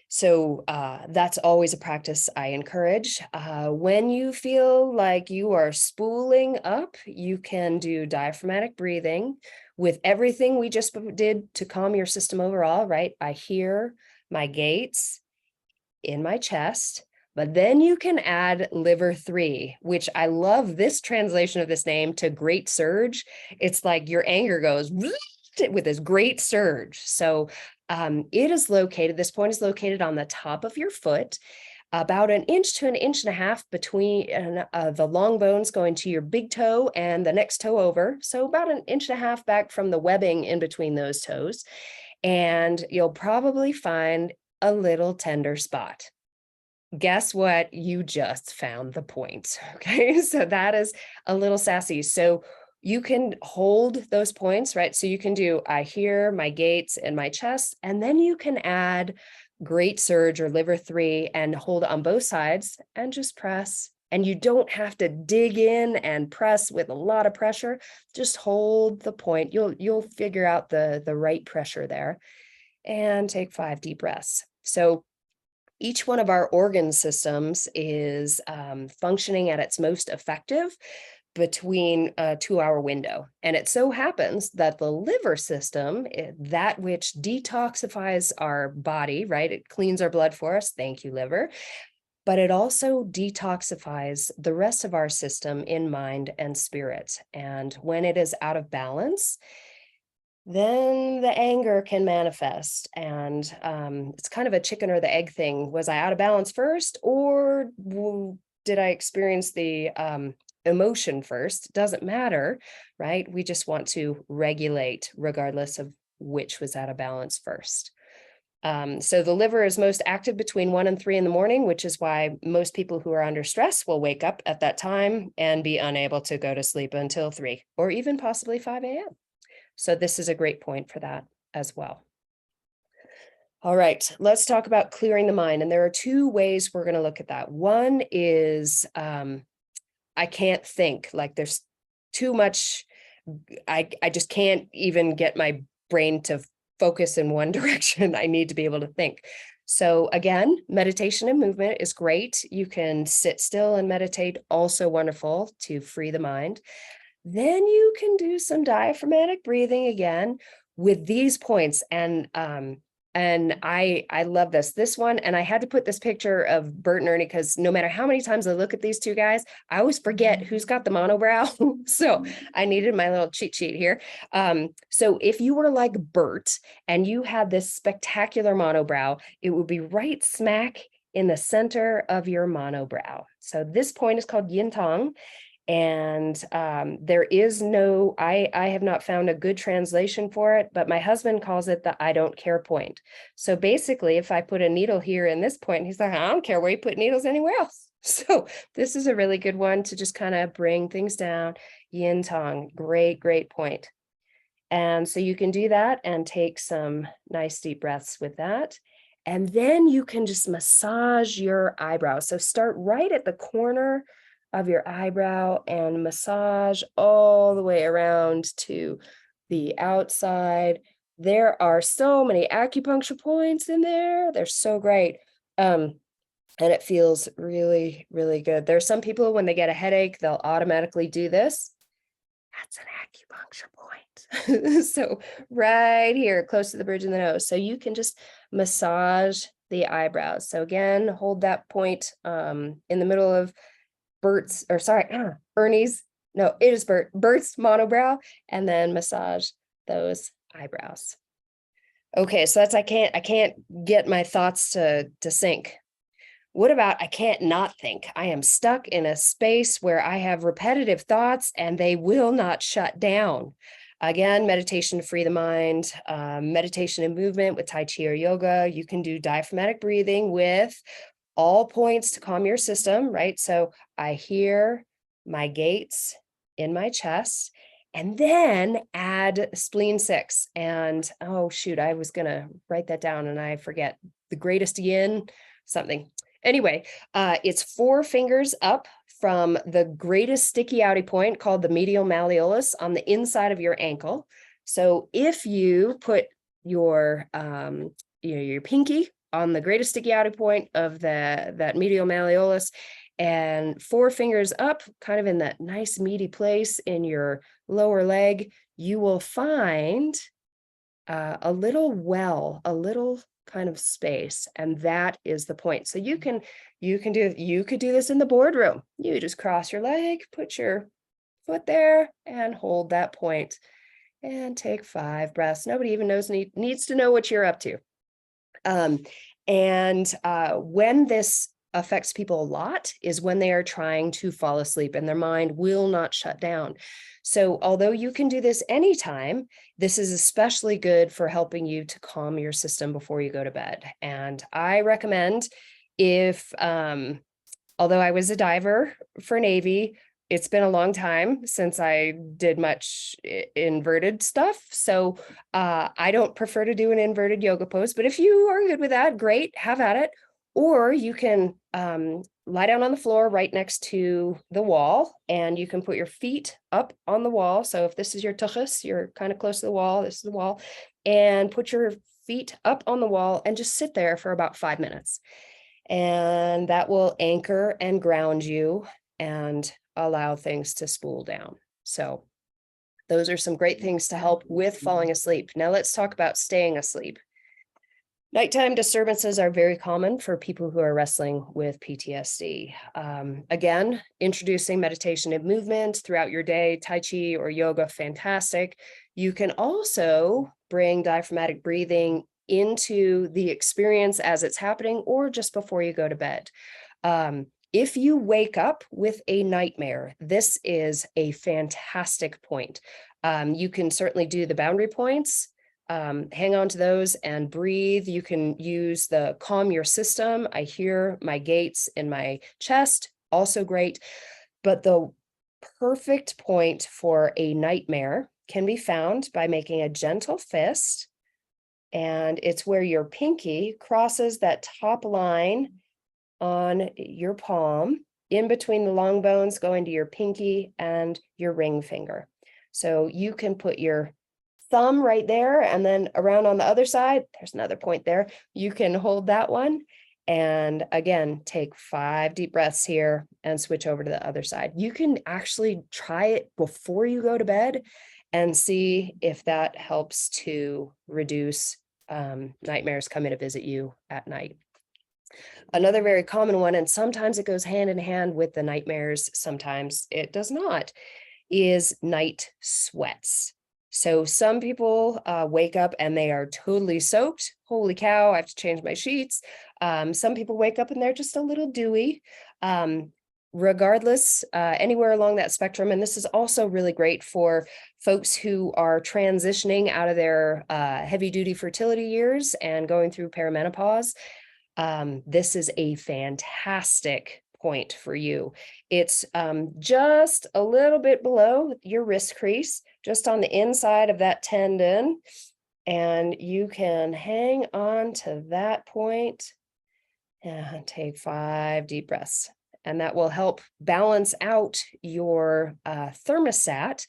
So that's always a practice I encourage. When you feel like you are spooling up, you can do diaphragmatic breathing with everything we just did to calm your system overall, right? I hear my gates in my chest, but then you can add liver 3, which I love this translation of this name to great surge. It's like your anger goes with this great surge. So this point is located on the top of your foot, about 1 inch to 1.5 inches between the long bones going to your big toe and the next toe over. So about 1.5 inches back from the webbing in between those toes. And you'll probably find a little tender spot. Guess what? You just found the point. Okay, so that is a little sassy. So you can hold those points, right? So you can do, I hear my gates in my chest, and then you can add great surge or liver 3 and hold on both sides and just press. And you don't have to dig in and press with a lot of pressure. Just hold the point. You'll figure out the right pressure there, and take 5 deep breaths. So each one of our organ systems is functioning at its most effective between a 2-hour window. And it so happens that the liver system, that which detoxifies our body, right? It cleans our blood for us. Thank you, liver. But it also detoxifies the rest of our system in mind and spirit. And when it is out of balance, then the anger can manifest. And it's kind of a chicken or the egg thing. Was I out of balance first, or did I experience the emotion first? It doesn't matter, right? We just want to regulate regardless of which was out of balance first. So the liver is most active between 1 and 3 in the morning, which is why most people who are under stress will wake up at that time and be unable to go to sleep until 3 or even possibly 5 a.m. So this is a great point for that as well. All right, let's talk about clearing the mind. And there are 2 ways we're going to look at that. One is I can't think, like there's too much. I just can't even get my brain to focus in one direction. I need to be able to think. So again, meditation and movement is great. You can sit still and meditate, also wonderful to free the mind. Then you can do some diaphragmatic breathing again with these points. And I love this one. And I had to put this picture of Bert and Ernie because no matter how many times I look at these 2 guys, I always forget who's got the monobrow. So I needed my little cheat sheet here. So if you were like Bert and you had this spectacular monobrow, it would be right smack in the center of your monobrow. So this point is called yin tong. And there is no, I have not found a good translation for it, but my husband calls it the I don't care point. So basically, if I put a needle here in this point, he's like, I don't care where you put needles anywhere else. So this is a really good one to just kind of bring things down. Yin tong, great point. And so you can do that and take some nice deep breaths with that. And then you can just massage your eyebrows. So start right at the corner of your eyebrow and massage all the way around to the outside. There are so many acupuncture points in there. They're so great. And it feels really, really good. There's some people when they get a headache, they'll automatically do this. That's an acupuncture point. So right here, close to the bridge of the nose. So you can just massage the eyebrows. So again, hold that point in the middle of Ernie's, no, it is Bert's monobrow, and then massage those eyebrows. Okay, so that's I can't get my thoughts to sync. What about I can't not think? I am stuck in a space where I have repetitive thoughts and they will not shut down. Again, meditation to free the mind, meditation and movement with Tai Chi or yoga. You can do diaphragmatic breathing with all points to calm your system, right? So I hear my gates in my chest, and then add spleen 6. And oh shoot, I was gonna write that down and I forget the greatest yin something. Anyway, it's 4 fingers up from the greatest sticky outy point called the medial malleolus on the inside of your ankle. So if you put your your pinky on the greatest sticky outy point of that medial malleolus and 4 fingers up, kind of in that nice meaty place in your lower leg, you will find a little well, a little kind of space, and that is the point. So you could do this in the boardroom. You just cross your leg, put your foot there, and hold that point, and take 5 breaths. Nobody even needs to know what you're up to. When this affects people a lot is when they are trying to fall asleep and their mind will not shut down. So although you can do this anytime, this is especially good for helping you to calm your system before you go to bed. And I recommend although I was a diver for Navy, it's been a long time since I did much inverted stuff. So I don't prefer to do an inverted yoga pose, but if you are good with that, great, have at it. Or you can lie down on the floor right next to the wall, and you can put your feet up on the wall. So if this is your tuchus, you're kind of close to the wall, this is the wall, and put your feet up on the wall and just sit there for about 5 minutes. And that will anchor and ground you. And allow things to spool down. So those are some great things to help with falling asleep. Now let's talk about staying asleep. Nighttime disturbances are very common for people who are wrestling with PTSD. Again, introducing meditation and movement throughout your day, Tai Chi or yoga, fantastic. You can also bring diaphragmatic breathing into the experience as it's happening or just before you go to bed. If you wake up with a nightmare, this is a fantastic point. You can certainly do the boundary points. Hang on to those and breathe. You can use the calm your system. I hear my gates in my chest, also great. But the perfect point for a nightmare can be found by making a gentle fist. And it's where your pinky crosses that top line on your palm, in between the long bones, going to your pinky and your ring finger. So you can put your thumb right there, and then around on the other side, there's another point there. You can hold that one. And again, take 5 deep breaths here and switch over to the other side. You can actually try it before you go to bed and see if that helps to reduce nightmares coming to visit you at night. Another very common one, and sometimes it goes hand in hand with the nightmares, sometimes it does not, is night sweats. So some people wake up and they are totally soaked. Holy cow, I have to change my sheets. Some people wake up and they're just a little dewy. Regardless, anywhere along that spectrum, and this is also really great for folks who are transitioning out of their heavy-duty fertility years and going through perimenopause. This is a fantastic point for you. It's just a little bit below your wrist crease, just on the inside of that tendon, and you can hang on to that point and take 5 deep breaths. And that will help balance out your thermostat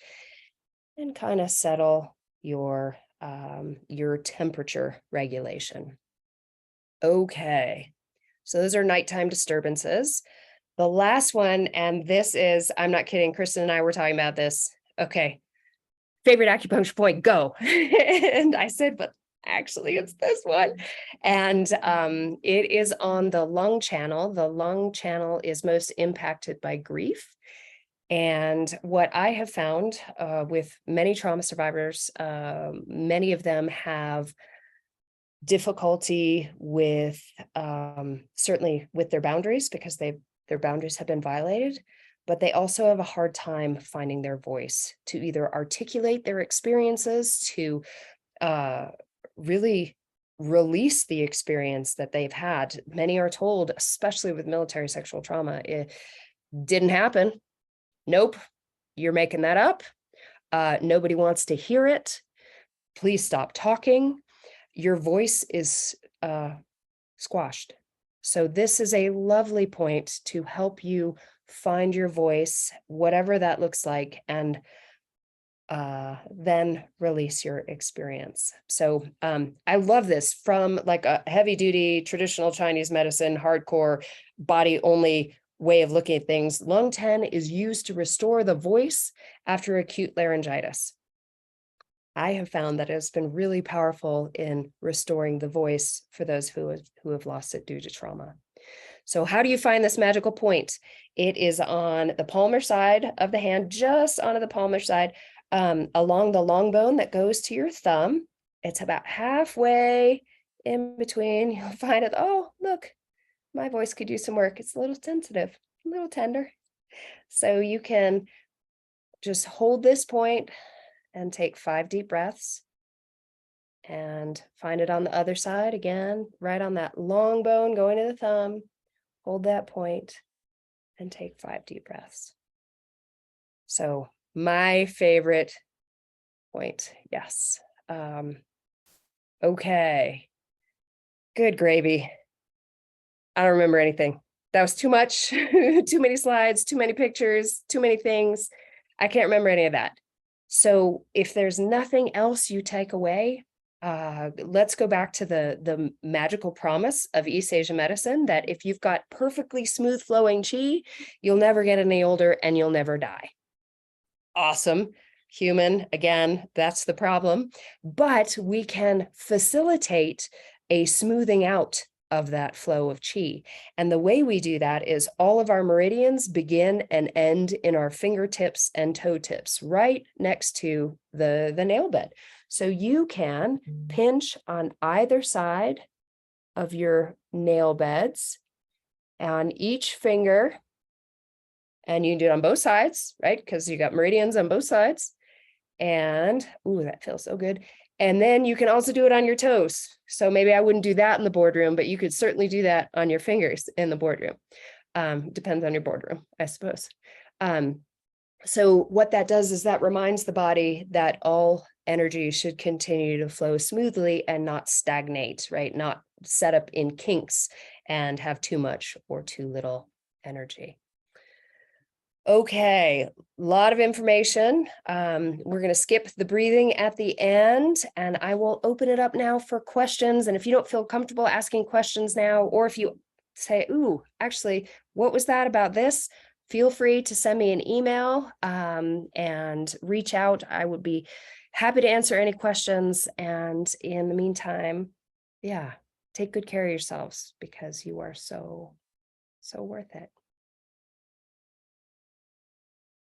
and kind of settle your temperature regulation. Okay, so those are nighttime disturbances. The last one, and this is, I'm not kidding, Kristen and I were talking about this. Okay, favorite acupuncture point, go. And I said, but actually it's this one. And it is on the lung channel. The lung channel is most impacted by grief. And what I have found with many trauma survivors, many of them have difficulty with certainly with their boundaries, because their boundaries have been violated, but they also have a hard time finding their voice to either articulate their experiences, to really release the experience that they've had. Many are told, especially with military sexual trauma, it didn't happen. Nope, you're making that up. Nobody wants to hear it. Please stop talking. Your voice is squashed. So this is a lovely point to help you find your voice, whatever that looks like, and then release your experience. So I love this from like a heavy duty traditional Chinese medicine, hardcore body only way of looking at things. Lung 10 is used to restore the voice after acute laryngitis. I have found that it's been really powerful in restoring the voice for those who have lost it due to trauma. So how do you find this magical point? It is on the palmar side of the hand, just onto the palmar side, along the long bone that goes to your thumb. It's about halfway in between. You'll find it. Oh, look, my voice could use some work. It's a little sensitive, a little tender. So you can just hold this point and take 5 deep breaths, and find it on the other side again, right on that long bone going to the thumb. Hold that point and take 5 deep breaths. So my favorite point, yes. Okay, good gravy. I don't remember anything. That was too much, too many slides, too many pictures, too many things. I can't remember any of that. So if there's nothing else you take away, let's go back to the magical promise of East Asian medicine that if you've got perfectly smooth flowing chi, you'll never get any older and you'll never die. Awesome. Human, again, that's the problem. But we can facilitate a smoothing out of that flow of chi. And the way we do that is all of our meridians begin and end in our fingertips and toe tips, right next to the nail bed. So you can pinch on either side of your nail beds on each finger. And you can do it on both sides, right? Because you got meridians on both sides. And, ooh, that feels so good. And then you can also do it on your toes. So maybe I wouldn't do that in the boardroom, but you could certainly do that on your fingers in the boardroom. Depends on your boardroom, I suppose. So what that does is that reminds the body that all energy should continue to flow smoothly and not stagnate, right? Not set up in kinks and have too much or too little energy. Okay, a lot of information. We're going to skip the breathing at the end, and I will open it up now for questions. And if you don't feel comfortable asking questions now, or if you say, ooh, actually, what was that about this? Feel free to send me an email and reach out. I would be happy to answer any questions. And in the meantime, yeah, take good care of yourselves because you are so worth it.